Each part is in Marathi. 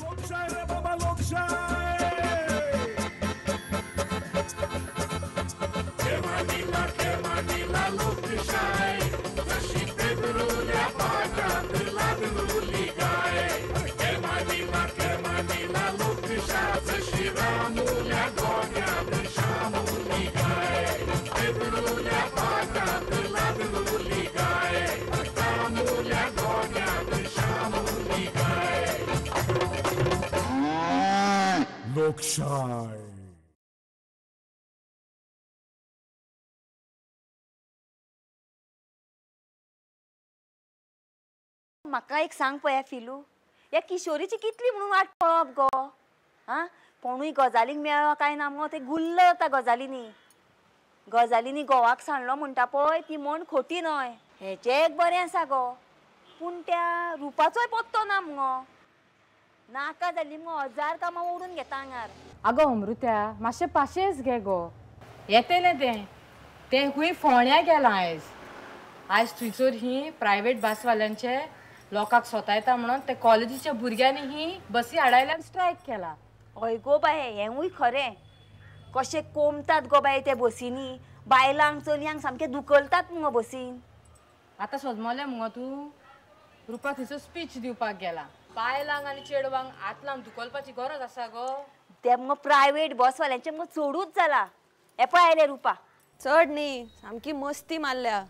लोकशाही रे बाबा लोकशाही केव्हा लोकशाही जशी पेदरूल्या पाटात लागलेली गाय केव्हा लोकशाही जशी रामुल्या गोट्यात शामुली गाय पेदरूल्या पाटात लागलेली गाय रामुल्या गोट्यात शामुली गाय लोकशाही म्हाका एक सांग पळया फिलू ह्या किशोरीची कितली म्हणून वाट पळप गो हा कोणूय गजालींक मेळ्ळो काय ना मगो ते गुल्ल जाता गजालींनी गोवाक सांडलो म्हणटा पळय ती म्हण खोटी न्हय हेचें एक बरें आसा गो पूण त्या रुपाचोय पत्तो ना मगो नाका जाली मगो 1000 कामां ओडून घेता हांगार आगो अमृत्या मातशें पाशेंच घे गो येतेलें तें खूंय फोण्या गेलां आयज थंयसर ही प्रायवेट बसवाल्यांचे लोकांक स्वता येता म्हणून ते कॉलेजीच्या भुरग्यांनी ही बसी हाडायल्यान स्ट्रायक केला हय गो बाये हेंवूय खरें कशें कोमतात गो बाये ते बसींनी बायलांक चलयांक सामकें धुकलतात मगो बसीन आतां सोजमोलें मुगो तूं रुपा थंयसर स्पीच दिवपाक गेला बायलांक आनी चेडवांक हात लावन धुकलपाची गरज आसा गो ते मगो प्रायवेट बसवाल्यांचे मगो चडूच जाला हे पळय आयले रुपा चड न्ही सामकी मस्ती मारल्या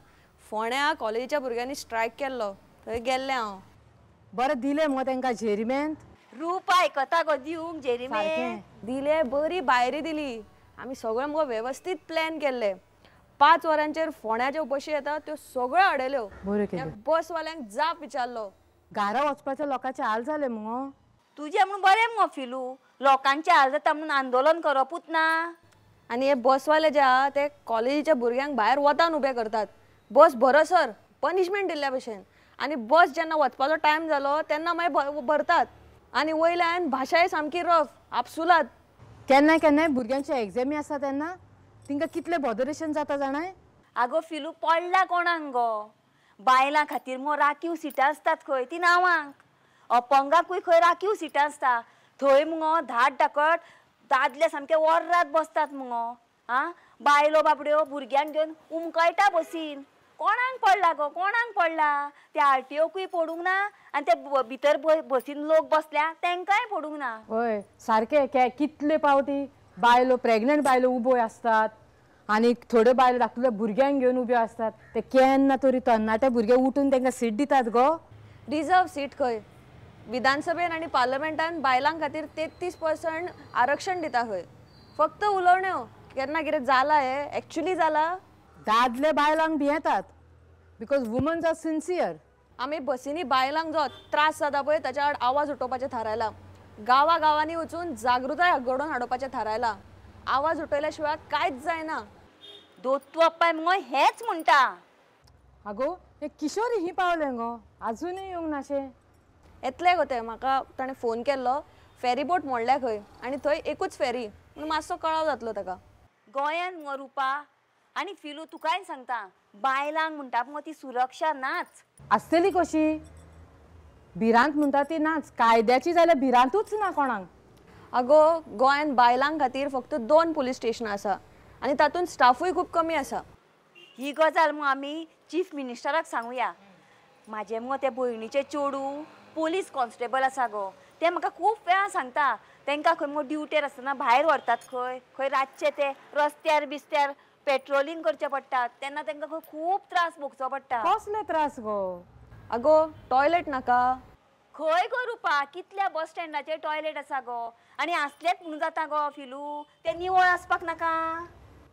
फोण्या कॉलेजीच्या भुरग्यांनी स्ट्रायक केल्लो थंय गेल्लें हांव बरें दिलें मुगो तांकां जेरीमेंत रुपा आयकता गो दिवंक जेरीमे दिले बरी भायरी दिली आमी सगळे मगो वेवस्थीत प्लॅन केल्ले 5 वरांचेर फोण्याच्यो बशी येता त्यो सगळ्यो अडयल्यो बरें केलें बसवाल्यांक जाप विचारलो घारा वचपाचे लोकांचे हाल जाले मुगो तुजें म्हणून बरें मगो फिलू लोकांचे हाल जाता म्हणून आंदोलन करपूच ना आनी हे बसवाले जे आहा ते कॉलेजीच्या भुरग्यांक भायर वतान उबे करतात बस भरसर पनिशमेंट दिल्ल्या भशेन आनी बस जेन्ना वचपाचो टायम जालो तेन्ना मागीर भरतात आनी वयल्यान भाशाय सामकी रफ आपसुलात केन्नाय केन्नाय भुरग्यांचे एग्जामी आसा तेन्ना तिंका कितले बॉदरेशन जाता जाणाय आगो फिलू पडला कोणाक गो बायलां खातीर मगो राखीव सिटां आसतात खंय ती नांवांक अपंगाकूय खंय राखीव सिटां आसता थंय मगो धाड धाकट दादले सामके वर्रात बसतात मगो आ बायलो बाबड्यो भुरग्यांक घेवन उमकळटा बसीन कोणाक पडला गो कोणाक पडला त्या आरटीओकूय पडूंक ना आनी ते भितर बसीन लोक बसल्या तांकांय पडूंक ना हय सारकें कितले पावटी बायलो प्रेग्नंट बायलो उबो आसतात आनी थोड्यो बायलो धाकटुल्या भुरग्यांक घेवन उब्यो आसतात ते केन्ना तरी तरणाटे भुरगे उठून तांकां सीट दितात गो रिजर्व सीट खंय विधानसभेन आनी पार्लमेंटान बायलां खातीर 33% आरक्षण दिता खंय फक्त उलोवण्यो केन्ना कितें जाला हे एक्चुली जाला दादले बायलांक भियेतात बिकॉज वुमन्स आर सिन्सियर आमी बसींनी बायलांक जो त्रास जाता पळय ताच्या आड आवाज उठोवपाचें थारायला गांवांनी वचून जागृताय घडोवन हाडोवपाचें थारायला आवाज उठयल्या शिवाय कांयच जायना दोतू अप्पाय मगो हेच म्हणटा आगो हे किशोरी ही पावले गो अजूनय येवंक नाशे येतले गो ते म्हाका ताणें फोन केल्लो फेरी बोट मोडल्या खंय आनी थंय एकूच फेरी म्हणून मातसो कळाव जातलो ताका गोंयान मगो रुपा आनी फिलू तुकाय सांगता बायलांक म्हणटा मगो ती सुरक्षा नाच आसतली कशी भिरांत म्हणटा ती नाच कायद्याची जाल्यार भिरांतूच ना कोणाक आगो गोंयान बायलां खातीर फक्त 2 पुलीस स्टेशनां आसा आनी तातूंत स्टाफूय खूब कमी आसा ही गजाल मगो आमी चीफ मिनिस्टराक सांगुया म्हाजे मगो ते भयणीचे चेडू पुलीस कॉन्स्टेबल आसा गो ते म्हाका खूब वेळा सांगता तांकां खंय मगो ड्युटेर आसतना भायर व्हरतात खंय रातचे ते रस्त्यार बिस्त्यार पेट्रोलिंग करचें पडटा तेन्ना तांकां खंय खूब त्रास भोगचो पडटा कसले त्रास गो आगो टॉयलेट नाका खंय गो रुपा कितल्या बस स्टँडाचेर टॉयलेट आसा गो आनी आसलेच म्हणून जाता गो फिलू ते निवळ आसपाक नाका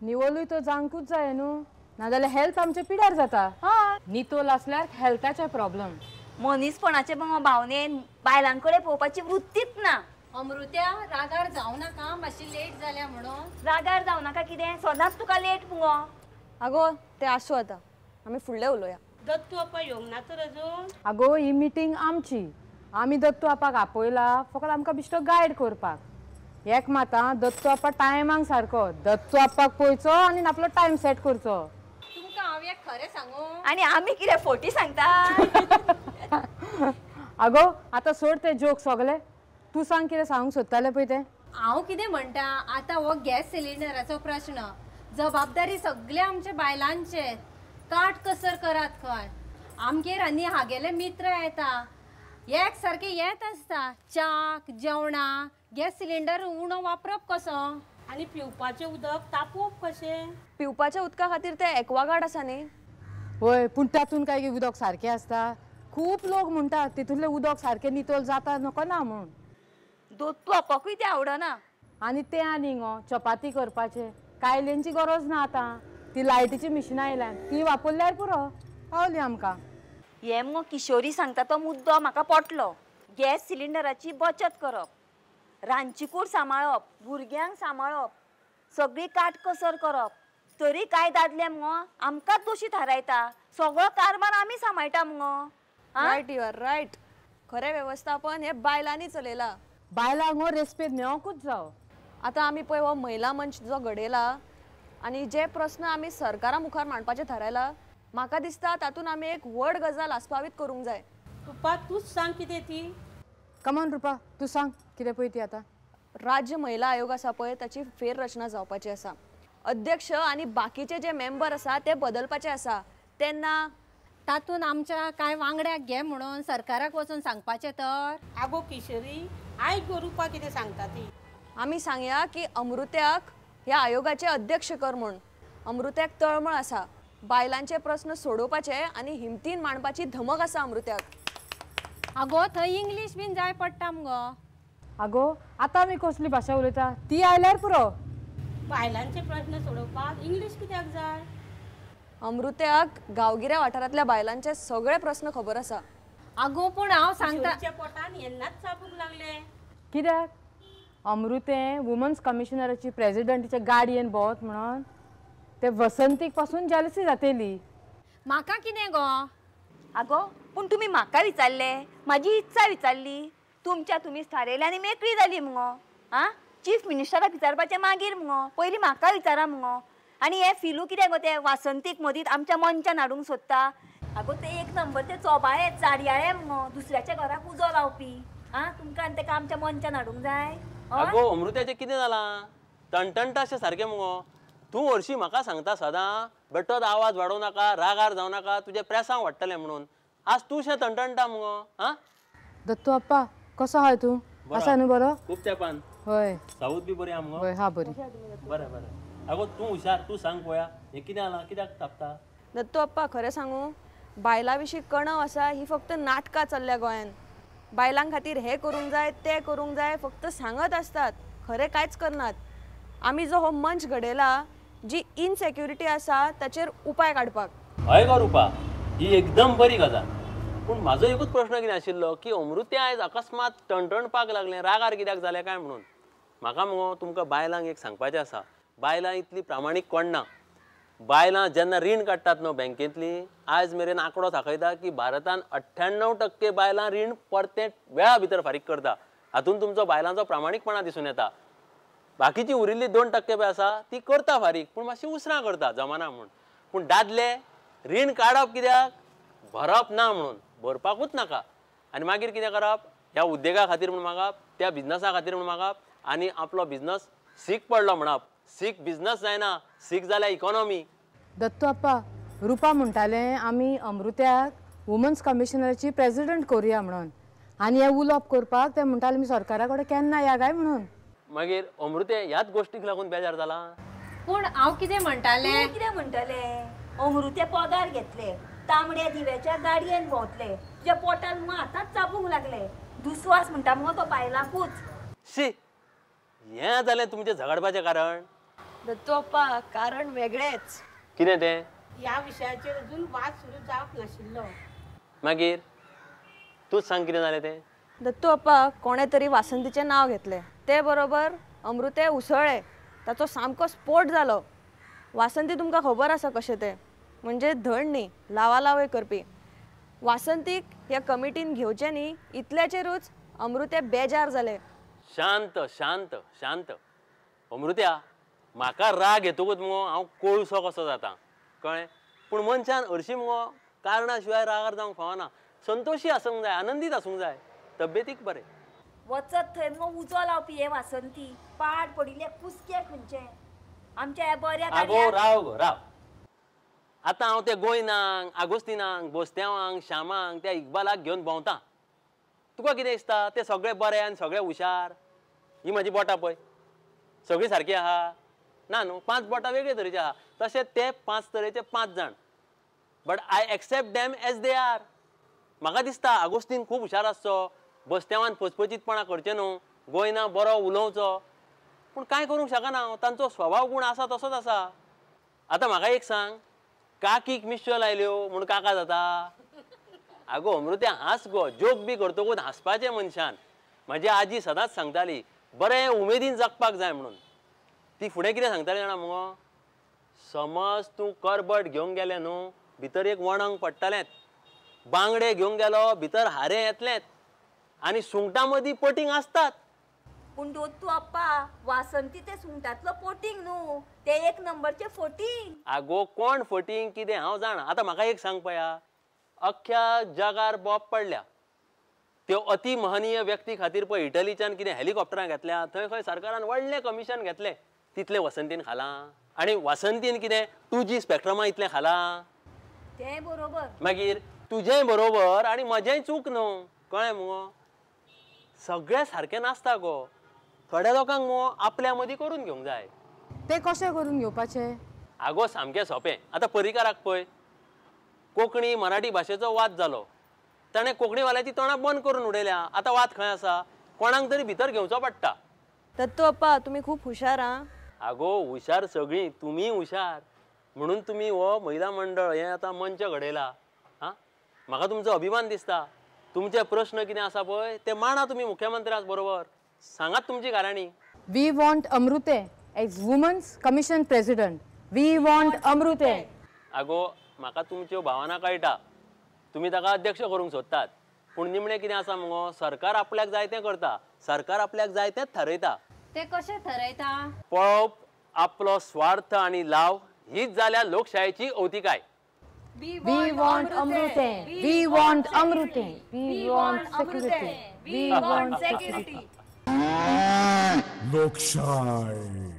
निवळूय तो जावंकूच जाय न्हू नाजाल्यार हेल्थ आमचे पिड्यार जाता हय नितोल आसल्यार हेल्थाचे प्रॉब्लेम मनीसपणाचे मगो भावनेन बायलां कडेन पळोवपाची वृत्तीच ना अमृत्या रागार जाऊ नाका मातशी लेट जाल्या म्हणून रागार जावं नाका कितें सदांच तुका लेट मुगो आगो ते आसूं आतां आमी फुडलें उलोवया दत्तू अप्पा येवंक ना तर अजून आगो ही मिटींग आमची आमी दत्तू आपाक आपयला फकत आमकां बिश्तो गायड करपाक एक माता दत्तू आप्पा टायमांक सारको दत्तू आप्पाक पळयचो आनी आपलो टायम सेट करचो तुमकां हांव एक खरें सांगू आनी आमी कितें फोटी सांगता आगो आतां सोड ते जोक सगळे तूं सांग कितें सांगूंक सोदतालें पळय तें. हांव कितें म्हणटा आतां हो गॅस सिलिंडराचो प्रश्न जबाबदारी सगळे आमच्या बायलांचे काट कसर करात खंय आमगेर आनी हागेले मित्र येता एक सारके येत आसता च्याक जेवणा गॅस सिलिंडर उणो वापरप कसो आणि पिवपाचें उदक तापोवप कशें पिवपाच्या उदका खातीर ते एक्वागार्ड आसा न्ही. होय पूण तातूंत काय उदक सारकें आसता. खूब लोक म्हणटात तितूंतलें उदक सारकें नितळ जाता नको ना म्हूण. दोतू आपाकूय ते आवडना. आनी तें आनी गो चपाती करपाचें कायलेंची गरज ना आतां. ती लायटीची मिशिनां आयल्यात ती वापरल्यार पुरो पावली आमकां. हे मगो किशोरी सांगता तो मुद्दो म्हाका पटलो. गॅस सिलिंडराची बचत करप, रांदची कूड सांबाळप, भुरग्यांक सांबाळप, सगळी काटकसर करप. तरी काय दादले मगो आमकांच दोशी थारायता. सगळो कारभार आमी सांबाळटा मगो. Right you are right. खरें वेवस्थापन हे बायलांनी चलयला. बायलांक हो रेस्पेद मेळोंकूच जावो. आतां आमी पळय हो महिला मंच जो घडयला आनी जे प्रस्न आमी सरकारा मुखार मांडपाचे थारायला म्हाका दिसता तातूंत आमी एक व्हड गजाल आस्पावीत करूंक जाय. रुपा तूच सांग कितें ती कमान रुपा तूं सांग कितें पळय ती आतां. राज्य महिला आयोग आसा पळय ताची फेररचना जावपाची आसा. अध्यक्ष आनी बाकीचे जे मेंबर आसा ते बदलपाचे आसा. तेन्ना तातूंत आमच्या कांय वांगड्याक घे म्हणून सरकाराक वचून सांगपाचें तर. आगो किशोरी आयक गो रुपा कितें सांगता ती. आमी सांगया की अमृत्याक ह्या आयोगाचे अध्यक्ष कर म्हूण. अमृत्याक तळमळ आसा. बायलांचे प्रस्न सोडोवपाचे आनी हिमतीन मांडपाची धमक आसा अमृत्याक. आगो थंय इंग्लीश बीन जाय पडटा मगो. आगो आतां आमी कसली भाशा उलयता ती आयल्यार पुरो. बायलांचे प्रश्न सोडोवपाक इंग्लीश कित्याक जाय. अमृत्याक गांवगिऱ्या वाठारांतल्या बायलांचे सगळे प्रस्न खबर आसा. आगो पूण हांव सांगता किशोरीच्या पोटान येन्नाच चापूंक लागले. कित्याक अमृतें वुमन्स कमिशनराची प्रेजिडंटीच्या गाडयेन भोंवत म्हणून ते वसंतीक पासून जेलसी जातेली. म्हाका कितें गो. आगो पूण तुमी म्हाका विचारले, म्हाजी इत्सा विचारली. तुमच्या तुमीच थारयले आनी मेकळी जाली मगो. आं चीफ मिनिस्टराक विचारपाचें मागीर मगो. पयलीं म्हाका विचारा मगो. आनी हे फिलू कितें गो ते वासंतीक मदींच आमच्या मंचान हाडूंक सोदता. आगो ते एक नंबर ते चोबाळे चाडयाळे मगो दुसऱ्याच्या घराक उजो लावपी. आं तुमकां आनी तेका आमच्या मंचान हाडूंक जाय. आगो अमृत्याचें कितें जालां टणटणटा अशें सारकें मगो. तूं हरशीं म्हाका सांगता सदां बेठोच आवाज वाडोव नाका रागार जावं नाका तुजें प्रेसांव वाडटलें म्हणून. आज तूं शें टणटणटा मगो. आं दत्तू अप्पा कसो आहाय तूं. आसा न्हू बरो. खूब तेंपान हय साऊथ बी बरी आहा मगो. हय हा बरी. बरें बरें. आगो तूं हुशार तूं सांग पळोवया हें कितें जालां कित्याक तापता. दत्तू अप्पा खरें सांगू बायलां विशीं कणव आसा ही फक्त नाटकां चल्ल्या गोंयान. बायलां खातीर हें करूंक जाय तें करूंक जाय फक्त सांगत आसतात खरें कांयच करनात. आमी जो हो मंच घडयला जी इनसेक्युरिटी आसा ताचेर उपाय काडपाक. हय गो रुपा ही एकदम बरी गजाल. पूण म्हाजो एकूच प्रश्न कितें आशिल्लो की अमृत्या आयज अकस्मात टणटणपाक लागलें रागार कित्याक जालें काय म्हणून. म्हाका मगो तुमकां बायलांक एक सांगपाचें आसा. बायलां इतली प्रामाणीक कोण ना. बायलां जेन्ना रीण काडटात न्हू बँकेंतली आयज मेरेन आंकडो दाखयता की भारतान 98% बायलां रीण परतें वेळा भितर फारीक करता. हातूंत तुमचो बायलांचो प्रामाणीकपणा दिसून येता. बाकीची उरिल्ली 2% पळय आसा ती करता फारीक पूण मातशी उसरां करता जमाना म्हूण. पूण दादले रीण काडप कित्याक भरप ना म्हणून भरपाकूच नाका. आनी मागीर कितें करप ह्या उद्देगा खातीर म्हूण मागप त्या बिझनसा खातीर म्हूण मागप आनी आपलो बिझनस सीक पडलो म्हणप. सीक बिझनस जायना सीक जाल्यार इकॉनॉमी. दत्तू अप्पा रुपा म्हणटालें आमी अमृत्याक वुमन्स कमिशनराची प्रेजिडंट करुया म्हणून. आनी हें उलोवप करपाक ते म्हणटाले आमी सरकारा कडेन केन्ना या काय म्हणून. मागीर अमृते ह्याच गोश्टीक लागून बेजार जाला. पूण हांव कितें म्हणटालें कितें म्हणटले अमृते पगार घेतले तांबड्या दिव्याच्या गाडयेन भोंवतले तुज्या पोटान मगो आतांच चापूंक लागले. दुस्वास म्हणटा मगो तो बायलांकूच. शी हें जालें तुमचें झगडपाचें कारण. दत्तू अप्पा कारण वेगळेंच. कितें तें. ह्या विशयाचेर अजून वाद सुरू जावंक नाशिल्लो. मागीर तूंच सांग कितें जालें तें. दत्तू अप्पा कोणे तरी वासंतीचें नांव घेतलें ते बरोबर अमृते उसळ्ळे ताचो सामको स्फोट जालो. वासंती तुमकां खबर आसा कशें तें म्हणजे धड न्ही लावालावय करपी. वासंतीक ह्या कमिटीन घेवचें न्ही इतल्याचेरूच अमृते बेजार जाले. शांत शांत शांत. अमृत्या म्हाका राग येतकूच मगो हांव कोळसो कसो जाता कळ्ळें. पूण मनशान हरशीं मगो कारणां शिवाय रागार जावंक फावना. संतोशी आसूंक जाय आनंदीत आसूंक जाय तब्येतीक बरें. वचत थंय मग उजो लावपी हे वासंती पाड पडिल्ले कुसके खंयचे आमच्या ह्या बऱ्या आगो गाडयांक राव गो राव. आतां हांव ते गोंयनांक आगोस्तिनांक बोस्त्यावांक श्यामांक त्या इकबालाक घेवन भोंवता. तुका कितें दिसता ते सगळे बरे आनी सगळे हुशार? ही म्हाजी बोटां पळय सगळीं सारकी आहा ना न्हू. 5 बोटां वेगळे तरेचे आहा. तशें ते 5 तरेचे 5 जाण. But I accept them as they are. म्हाका दिसता आगोस्तीन खूब हुशार आसचो, बस्त्यावान पचपचीतपणां करचें न्हू, गोंयना बरो उलोवचो. पूण कांय करूंक शकना हांव. तांचो स्वभाव गूण आसा तसोच आसा. आतां म्हाका एक सांग, काकीक मिश्यो लायल्यो म्हूण काका जाता? आगो अमृत्या हांस गो. जोक बी करतकूच हांसपाचें मनशान. म्हाजी आजी सदांच सांगताली बरें उमेदीन जगपाक जाय म्हणून. ती फुडें कितें सांगताली जाणा मुगो, समज तूं करबट घेवंक गेलें न्हू, भितर एक वणंग पडटलेंच. बांगडे घेवंक गेलो भितर हारें येतलेंच. आनी सुंगटां मदीं पटींग आसतात. पूण दोतू अप्पा वासंती ते सुंगटांतलो पोटींग न्हू, ते 1 नंबरचे फोटींग. आगो कोण फटींग कितें हांव जाणा. आतां म्हाका एक सांग पया, अख्ख्या जगार बॉब पडल्या. त्यो अति महनीय व्यक्ती खातीर पळय इटलीच्यान कितें हेलिकॉप्टरां घेतल्या, थंय खंय सरकारान व्हडलें कमिशन घेतलें. तितलें वसंतीन खालां. आनी वसंतीन कितें 2G स्पॅक्ट्रमां इतलें खालां. ते बरोबर. मागीर तुजेंय बरोबर आनी म्हजेंय चूक न्हू. कळ्ळें मुगो. सगळें सारकें नासता गो. थोड्या लोकांक मुगो आपल्या मदीं करून घेवंक जाय. ते कशें करून घेवपाचें? आगो सामकें सोंपें. आतां परिकाराक पळय, कोंकणी मराठी भाशेचो वाद जालो. ताणें कोंकणीवाल्याची तोंडां बंद करून उडयल्या. आतां वाद खंय आसा? कोणाक तरी भितर घेवचो पडटा. दत्तू अप्पा तुम्ही खूप हुशार आहा. आगो हुशार सगळीं, तुमी हुशार म्हणून तुमी हो महिला मंडळ हें आतां मंच घडयला. हां, म्हाका तुमचो अभिमान दिसता. तुमचे प्रश्न कितें आसा पळय ते मांडा तुमी मुख्यमंत्र्याक बरोबर. सांगात तुमची गाराणी. We want Amrute as women's commission president. We want Amrute. आगो म्हाका तुमच्यो भावना कळटा. तुमी ताका अध्यक्ष करूंक सोदतात. पूण निमणें कितें आसा मुगो, सरकार आपल्याक जाय तें करता. सरकार आपल्याक जाय तेंच थारयता. ते कशें ठरयता? पळोवप आपलो स्वार्थ आनी लाव हीच जाल्या लोकशायेची अवतिकाय. We want Amrute. We want Amrute. We want security. We want security. लोकशाही.